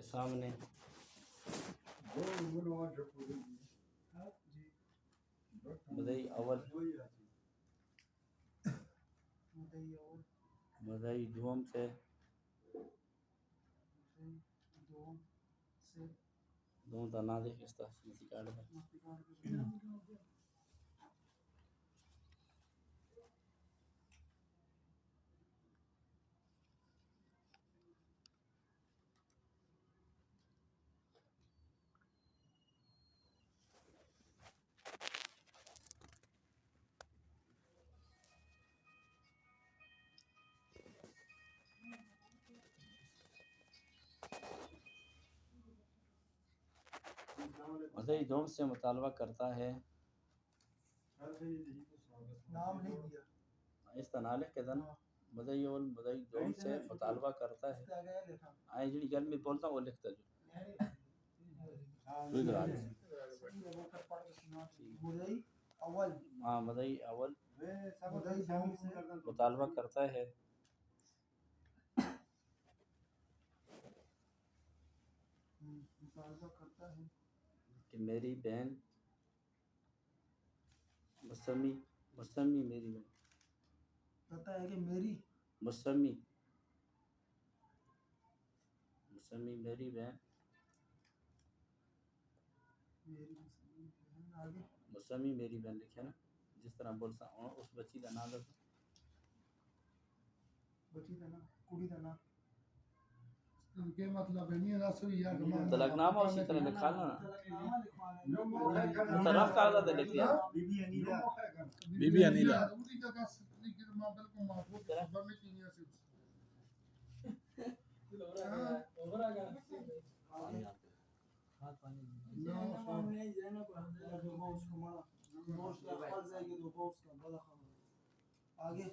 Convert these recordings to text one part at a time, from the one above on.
کے سامنے مدعی اول مدعی دوم سے دوم تا نا دیکھ اس طرح سے کاٹ دیں مدعی دوم سے مطالبہ کرتا ہے نام لکھ دیا اس طرح لکھ کے دن مدعی اول مدعی دوم سے مطالبہ کرتا ہے آئے جڑی گل میں بولتا وہ لکھتا جو مدعی اول ہاں مدعی اول مدعی دوم سے مطالبہ کرتا ہے مطالبہ کرتا ہے کہ میری بہن مسمی میری بہن کرتا ہے کہ میری مسمی میری بہن آگے مسمی میری بہن لکھے نا جس طرح بولتا ہوں اس بچی کا نام لکھو بچی کا نام کڑی کا نام کے مطلب ہے نہیں رسوی یا طلاق نامہ اسی طرح لکھا نا طرف کاغذ لکھ دیا بی بی انیلا آگے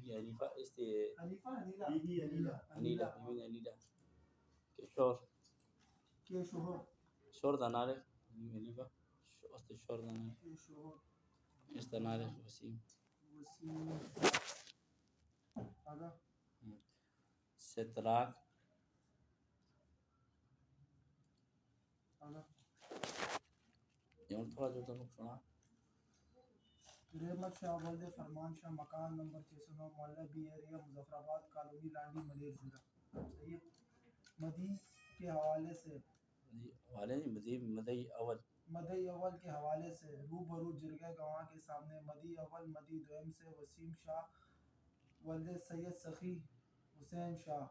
حنیفہ اس سے انیلا انیلا کے شور شور دا نارے حنیفہ اس سے شور دا نارے اس دا نارے وسیم آگا سے طلاق آگا یہ تھوڑا جو تک سنا رحمت شاہ ولد فرمان شاہ مکان نمبر 609 محلہ بی ایریا مظفر آباد کالونی لانڈی ملیر ضلع صحیح ہے مدی کے حوالے سے مدعی اول کے حوالے سے روبرو جرگہ گواہ کے سامنے مدعی اول مدعی دوم سے وسیم شاہ ولد سید سخی حسین شاہ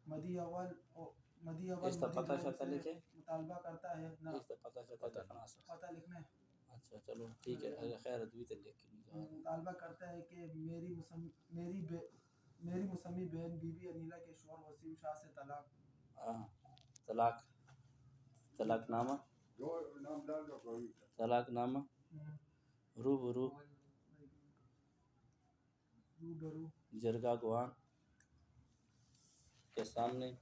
مدعی اول مدعی دوم سے مطالبہ کرتا ہے نہ پتہ لکھنا ہے اچھا چلو ٹھیک ہے خیر ادوی تے لکھ کے مطالبہ کرتا ہے کہ میری مسمی بہن بی بی انیلا کے شوہر وسیم شاہ سے طلاق نامہ روبرو جرگہ گواہ کے سامنے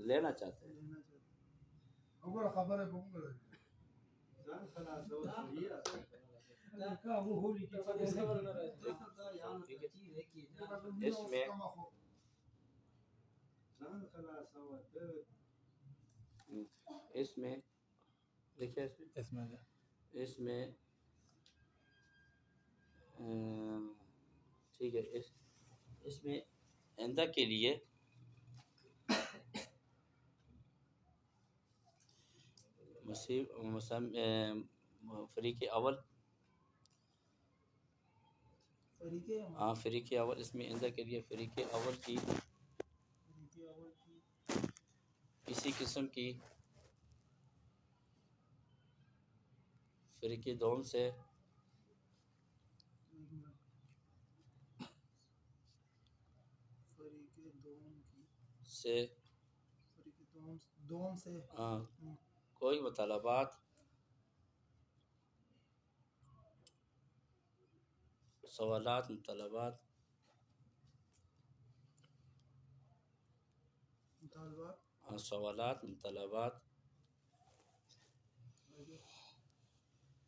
لینا چاہتے ہیں اگر خبر ہے اس میں دیکھیں اس میں ٹھیک ہے اس میں آئندہ کے لیے فریق اول اس میں آئندہ کے لیے فریق اول کی کسی قسم کی فریق دوم سے کوئی مطالبات سوالات مطالبات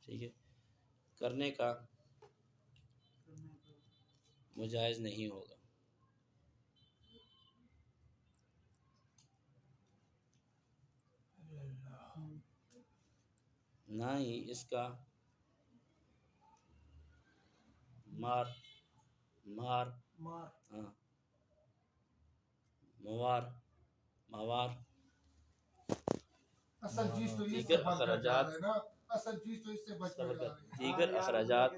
ٹھیک ہے کرنے کا مجاز نہیں ہوگا. نہ ہی اس کا مار مار ہاں موار اصل چیز تو یہ دیگر اخراجات اصل چیز تو اس سے بچ کر جا رہے ہیں. دیگر اخراجات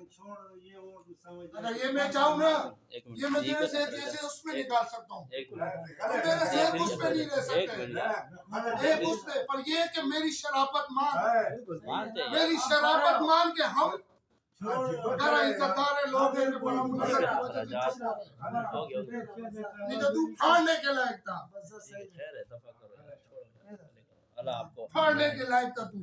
اگر یہ میں چاہوں نا ایک منٹ یہ میں دیگر جیسے اخراجات اس میں نکال سکتا ہوں. ایک منٹ میرے سے ایک اس میں نہیں رہ ایک سکتے منٹ ایک اس میں پر یہ کہ میری شرافت مان مانتے ہیں میری شرافت مان کے ہم اگر عزت دار لوگ ہیں کہ بڑا مجھے اخراجات ہو گیا نہیں تو تو پھاڑنے کے لائق تھا خیر ہے دفع کرو چھوڑو اللہ آپ کو پھاڑنے کے لائق تھا تو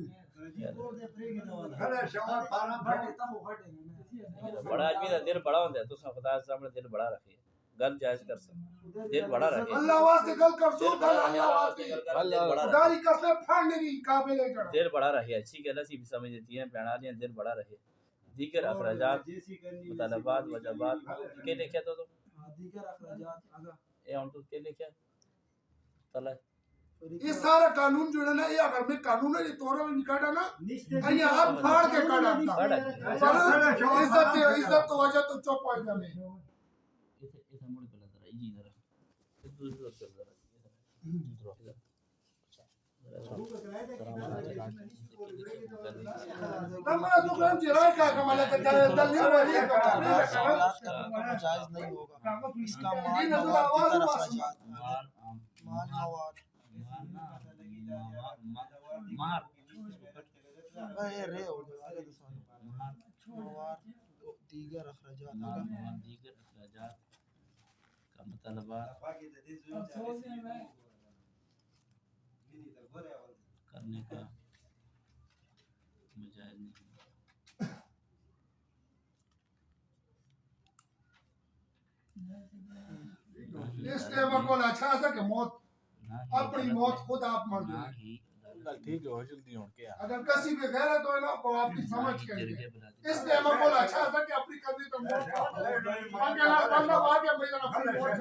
بڑا آدمی کا دل بڑا ہوتا ہے تو خدا کے سامنے دل بڑا رکھے گل جائز کر سکتے دل بڑا رکھے اللہ واسطے گل کر سو دل گل بڑا اللہ واسطے رکھے خدا کی قسم پھاڑنے کی قابل ہے کرو دل بڑا رہے اچھی گل سی بھی سمجھ دیتی ہیں بنا دیا دل بڑا رہے دیگر اخراجات مطالبات وجبات کے لکھیا تو دیگر اخراجات آگا اے ہن تو کے لکھیا تلا یہ سارا قانون جو ہے نا یہ اگر میں قانون ہے یہ تورا میں نکاٹا نا یہ آپ پھاڑ کے کاٹا عزت تو وجہ تو چوپ ہوئے گا میں ایسا موڑ پہ لگا رہا جی ذرا دوسرا کر ذرا لما دکان چرائے کا کمالہ کا دلیل والی جائز نہیں ہوگا اس کا مال مواد دیگر اخراجات مال مواد مار اے رے ہو گیا آگے دوسرا مواد دیگر اخراجات دیگر اخراجات کا مطالبات کرنے کا مجاز نہیں اس نے بکول اچھا سا کہ موت اپنی موت خود آپ مر گئے ٹھیک ہے ہو جلدی ہوں کیا اگر کسی بھی غیرت ہوئے نا کو آپ کی سمجھ کے اس نے بکول اچھا سا کہ اپنی قدری تو موت مانگے نا بندہ باگے میں اپنی موت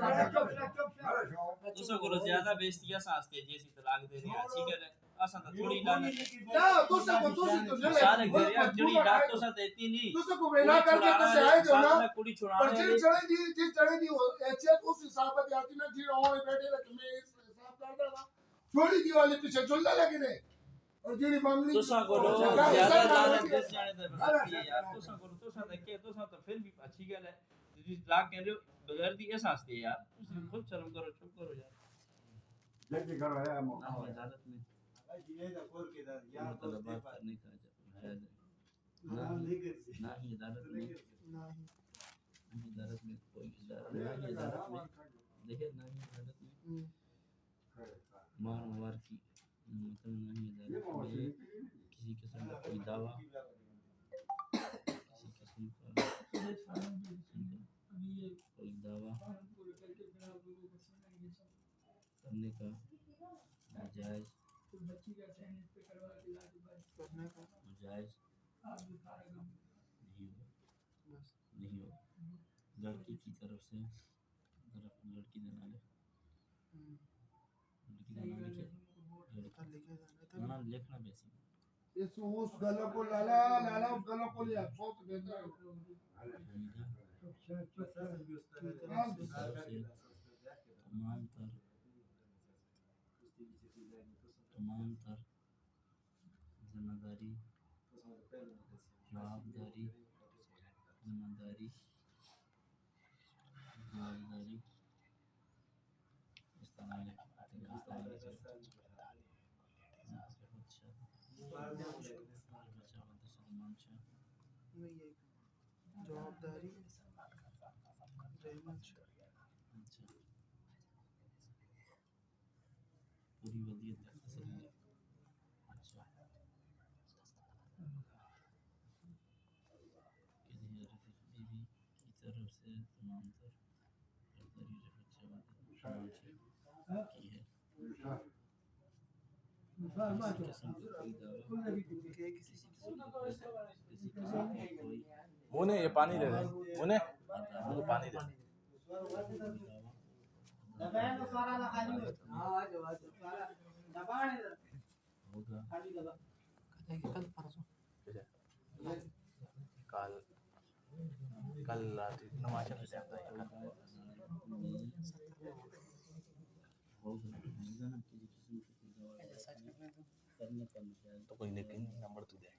دوسرا کو زیادہ بیشتیا سانستے جیسی طلاق دے رہی اچھی کہ اساں تو تھوڑی لعنت نا دوسرے کو تو جلے سارے گھر جڑی رات تو ساتھ اتنی نہیں دوسرے کو ویلا کر کے تو سے آئے جو نا کڑی پر چھڑانے جی چڑے دی ایچیت اس حساب سے آتی نا جی ہوئے بیٹھے رکھ میں اس حساب کرتا نا چھوڑی دی والی پیچھے چلنے لگے نے اور جڑی مانگلی توساں کو زیادہ لعنت دس جانے تے بنتی ہے یار توساں کو توساں دیکھے توساں تو پھر بھی اچھی گل ہے جی طلاق کہہ رہے ہو بغیر دی احساس دے یار تسی خود شرم کرو چپ کرو یار جلدی کرو ہے عدالت میں مطالبات کرنے کا جائز نہ ہی عدالت میں عدالت میں کوئی عدالت میں دیکھیں نہ ہی عدالت میں مار کی مطلب نہ ہی عدالت میں کسی قسم کا کوئی دعویٰ کسی قسم کا کوئی دعویٰ کرنے کا ناجائز مجائز نہیں ہو لڑکی کی طرف سے لڑکی دینا لڑکی لکھنا بیسی اس گلہ کو لالا لالا اس گلہ کو لیا صوت دیتا تمام تر ذمہ داری جوابداری جوابداری پوری وضعیت کا تصور اچھا بیوی کی طرف سے تمام تر کی ہے مونے یہ پانی دے دے مونے مجھے پانی دے کل کل رات نماز میں سے تو کوئی لیکن نمبر تو دے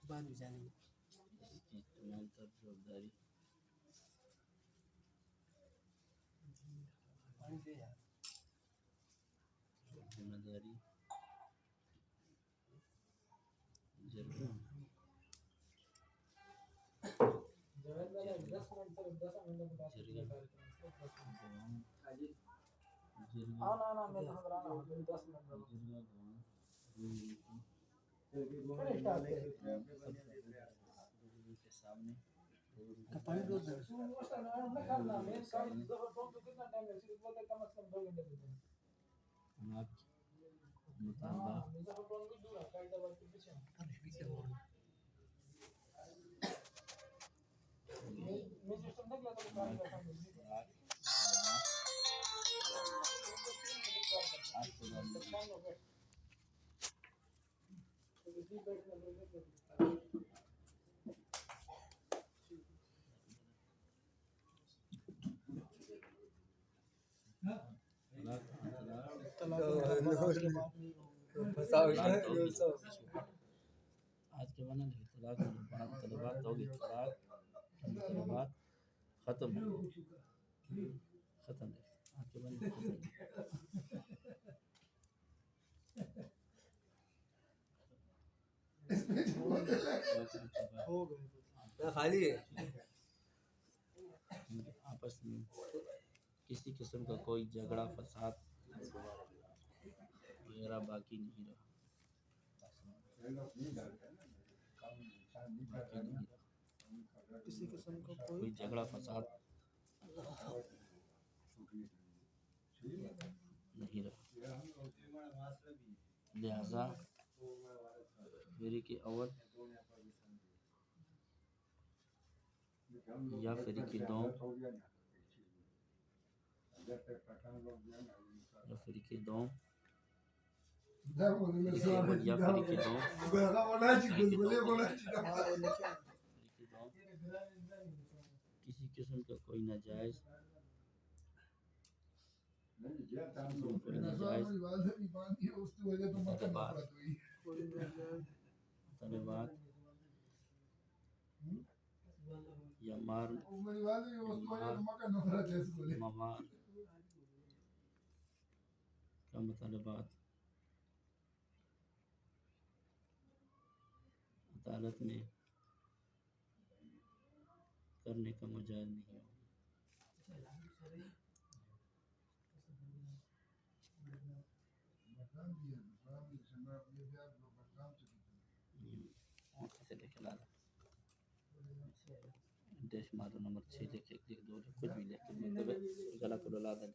بعد میں جانے گے آج کے بنا نہیں طلاق طلبات ہوگی طلاق طلبات ختم ختم آج کے بنا خالی ہے آپس میں کسی قسم کا کوئی جھگڑا فساد وغیرہ باقی نہیں رہا کسی قسم کا کوئی جھگڑا فساد نہیں رہا لہذا فریق اول یا فریق دوم یا فریق دوم یا فریق دوم کسی قسم کا کوئی ناجائز طلبات یا مار ممار کا مطالبات عدالت میں کرنے کا مجال نہیں ہو دیش مادو نمبر 6 لکھ 1 لکھ 2 لکھ کچھ بھی لکھ مطلب غلہ کو لا دیں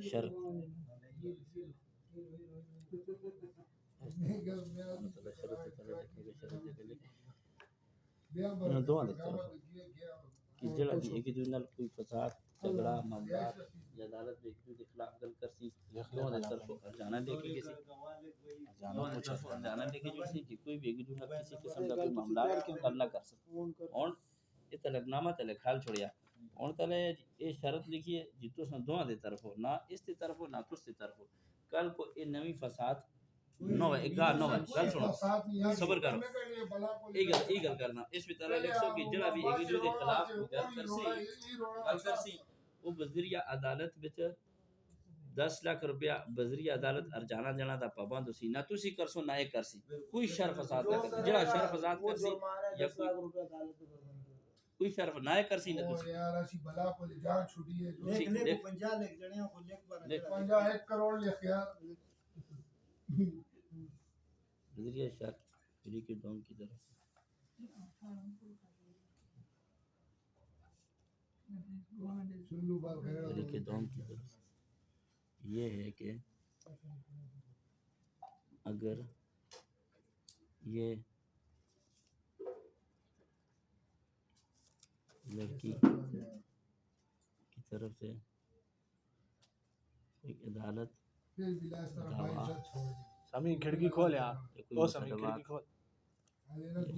شرط مطلب شرط شرط لکھ دو کہ جڑا بھی ایک دوسرے نال کوئی فساد جھگڑا معاملہ یا عدالت ایک دوسرے کے خلاف گل کرسی دونوں دے طرف جانا لے کے کسی جانا لے کے جو سی کوئی بھی ایک دوسرے کسی قسم کا کوئی معاملہ حل نہ کر سکے اور یہ طلب نامہ تلے کھال چھوڑیا اور تلے یہ شرط لکھی ہے جتو سن دونوں دے طرف ہو نہ اس دی طرف ہو نہ اس دی طرف ہو کل کو یہ نوی فساد نو ہے ایک گار نو ہے گل سنو صبر کرو ایک گل کرنا اس بھی طرح لکھ سو کہ جڑا بھی ایک دوسرے کے خلاف گل کرسی وہ بذریعہ عدالت وچ 10 لاکھ روپیہ بذریعہ عدالت ارجانا جانا دا پابند سی نہ تسی کرسو نہ ایک کرسی کوئی شر فساد نہ کرسی جڑا شر فساد کرسی یا کوئی شر نہ کرسی نہ تسی یار اسی بلا کو جان چھٹی ہے جو لکھ لے 50 لکھ جڑیاں کو لکھ پر 1 کروڑ لکھیا بذریعہ شر فریق دوم کی طرف فریق دوم کی طرف سے یہ ہے کہ اگر یہ لڑکی کی طرف سے کوئی عدالت دعویٰ سامعین کھڑکی کھول یار یا کوئی او سامعین مقدمات کھڑکی کھول یا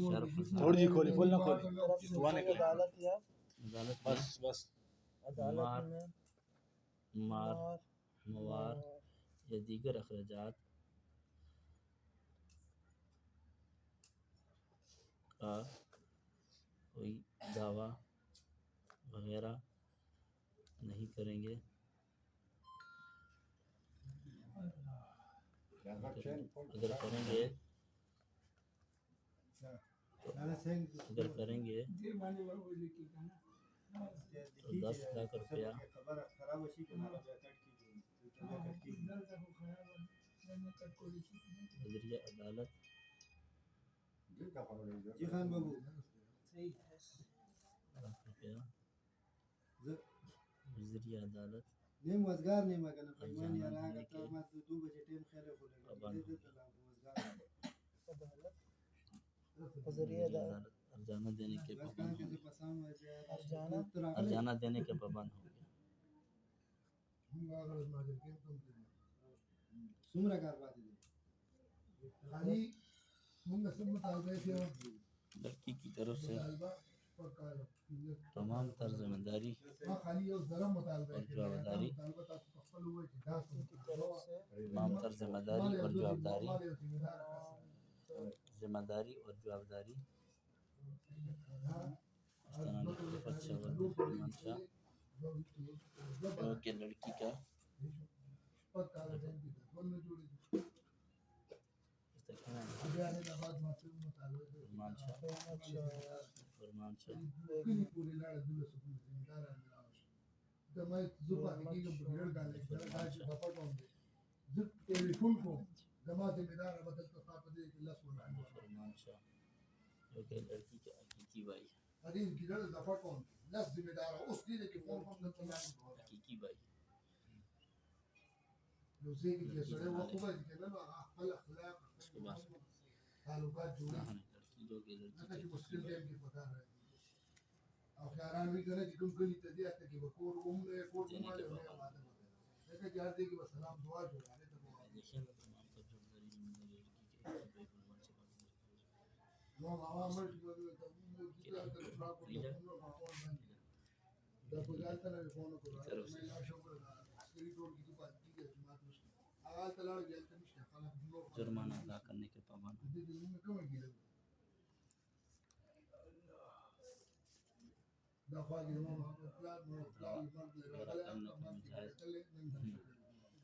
شرف فساد تھوڑی جی کھولی بول نہ کھولی دعا نکلے عدالت یا عدالت بس بس مار میں مار موار یا دیگر اخراجات کا کوئی دعویٰ وغیرہ نہیں کریں گے اگر کریں گے اگر کریں گے تو 10 لاکھ روپیہ بذریعہ عدالت جی خان بابو لاکھ روپیہ بذریعہ عدالت نیم وزگار نیم اگر پیمان یا ارجانہ راہ دینے کا کے مات 2 بجے ٹائم خیال کو پابند لگے ہوں دے گے تو وزگار بذریعہ عدالت ارجانہ دینے کے بس پابند کہاں ہوں کے گے پسام ہے ارجانہ دینے کے پابند ہوں گے سمرا کار بات ہے لڑکی کی طرف سے تمام تر ذمہ داری اور جوابداری تمام تر ذمہ داری اور جوابداری استنانی خلافت شاہ سلمان شاہ جو کہ لڑکی کا فرمان شاہ فرمان شاہ جو کہ لڑکی کے حقیقی بھائی حقیقی بھائی اس کے بعد لڑکی جو کہ لڑکی کے حقیقی بھائی دینے کے پابند دیکھیں تمام تر جوابداری ذمہ داری لڑکی کے حقیقی بھائی فرمان سے جرمانہ ادا کرنے کے پابند ہوں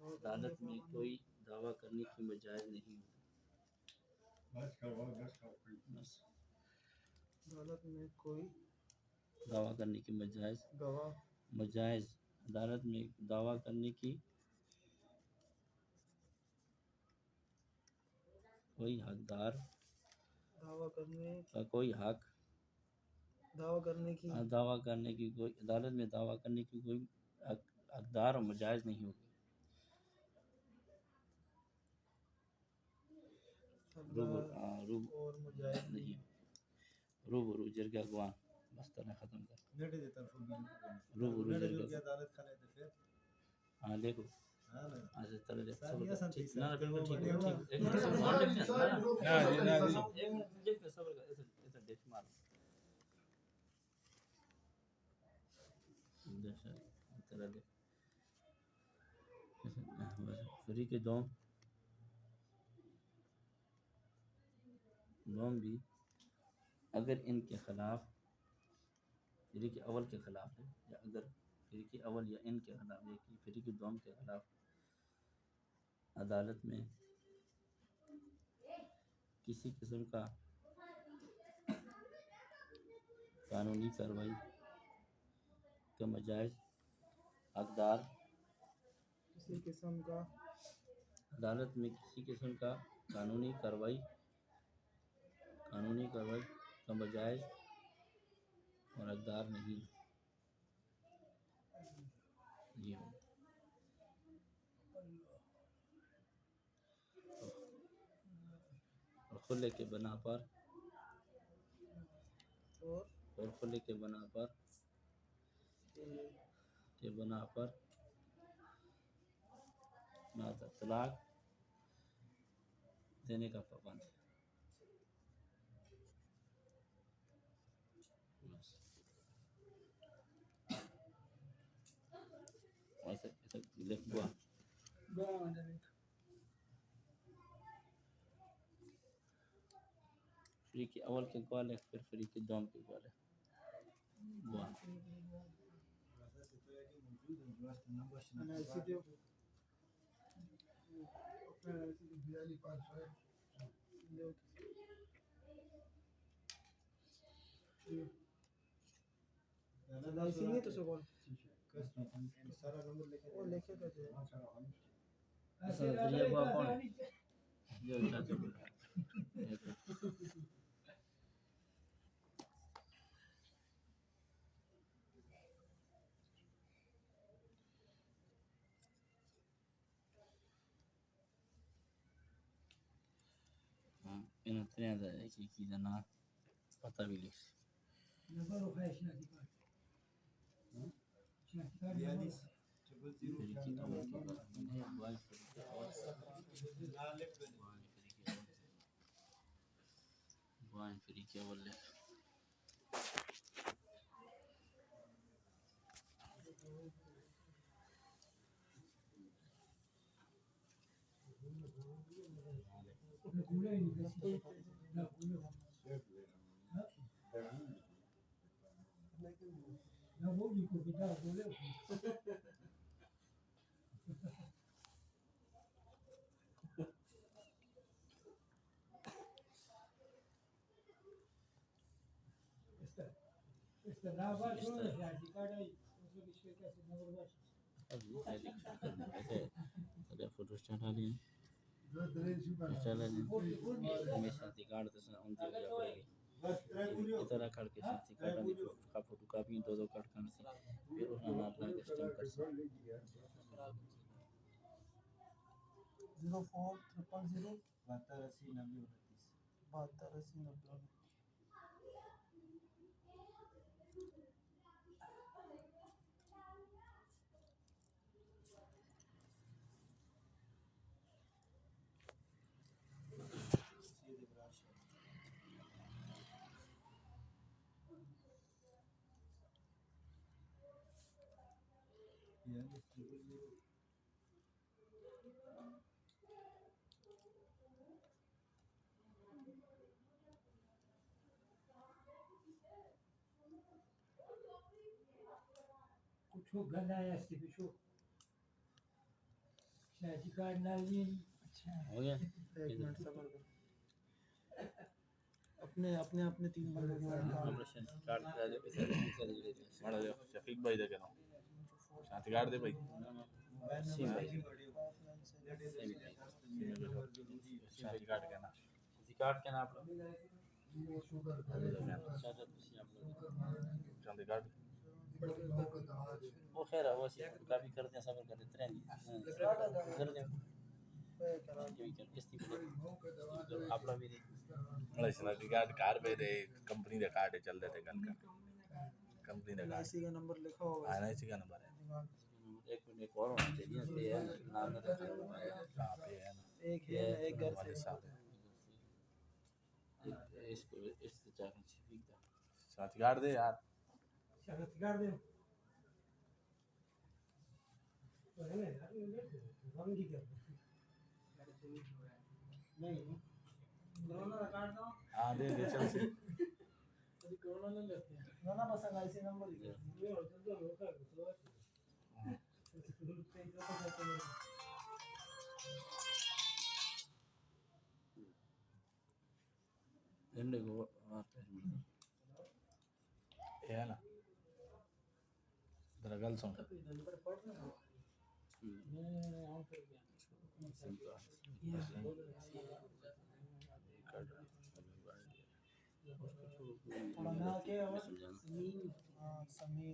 عدالت میں کوئی دعویٰ کرنے کی مجاز نہیں ہوتی عدالت میں کوئی دعویٰ کرنے کی مجاز عدالت میں دعویٰ کرنے کی کوئی حقدار دعویٰ کرنے کا کوئی حق دعویٰ کرنے کی کوئی عدالت میں دعویٰ کرنے کی کوئی حقدار اور مجاز نہیں ہوگی اور مجاہد نہیں روبرو جرگہ گوان بس طرح ختم کر نیٹے دی طرف روبرو نیٹے جو جرگہ عدالت کھلے تے پھر ہاں دیکھو ہاں نا ایسے طرح دیکھ سادیا سن ٹھیک نہ بالکل ٹھیک ہے ایک نہ منٹ صبر کر ایسے دیکھ مار طرح دیکھ فریق دوم بھی اگر ان کے خلاف فریق اول کے خلاف ہے یا اگر فریق اول یا ان کے خلاف یا فریق دوم کے خلاف عدالت میں کسی قسم کا قانونی کارروائی کا مجاز حقدار کسی قسم کا عدالت میں کسی قسم کا قانونی کارروائی کا مجاز اور حقدار نہیں کھلے کے بنا پر اور اور کھلے کے بنا پر کے بنا پر ماذا طلاق دینے کا پابند ہے. بس. ایسا لکھ ہوا فریق اول کے گوال ہے پھر فریق دوم کے گوال ہے. گوال ایسی نہیں تو سکون وہ لکھے تو تھے یہ ہوا کون ہے جو چاچا بول رہا ہے. ہاں انہوں نے دا ہے کہ کی دنا پتہ بھی لکھ فریق اول لکھ فوٹو اسٹارٹ آ رہی ہے چلا جی میں شانتی کارڈ تے اون دی ہو پڑے گی ادھر کھڑ کے شانتی کارڈ دی فوٹو کاپی دو کارڈ کن سی پھر انہاں نال لا کے اسٹمپ کر سی 04 000 72 80 90 Çok ganayasti bir çok. Şahsi karnalin. ہو گیا ایک منٹ صبر کرو اپنے اپنے اپنے تین بندے اپنا شانتی کارڈ کرا دے پیسہ دے مڑا دے شفیق بھائی دے کہنا شانتی کارڈ دے بھائی سیم بھائی شانتی کارڈ کہنا شانتی کارڈ کہنا آپ لوگ چاچا تسی آپ لوگ شانتی کارڈ وہ خیر ہے وہ سی کافی کرتے ہیں صبر کرتے ترین کر دیں آپ لوگ بھی مڑا شانتی کارڈ کار پہ دے کمپنی دے کارڈ چل دے تے گل کر کمپنی دے کارڈ اسی کا نمبر لکھا ہوگا آنا اسی کا نمبر ہے ایک منٹ ایک اور ہونا چاہیے پہ ہے نام نہ کہاں پہ ہے نا ایک ہے ایک گھر والے سے صاحب اس کو اس سے چاہیے شفیق دا شانتی کارڈ دے یار Şahsi karnalin. Öyle mi? Hangi gidiyor? Ne? Doğru da kartı. ہاں دے دے چل سے نہ بس ایسے نمبر لکھو Yok, yok, yok. زندگی کو یہ ہے نا ذرا گل سن تھوڑا نہ کیا ہوا ہاں سمیم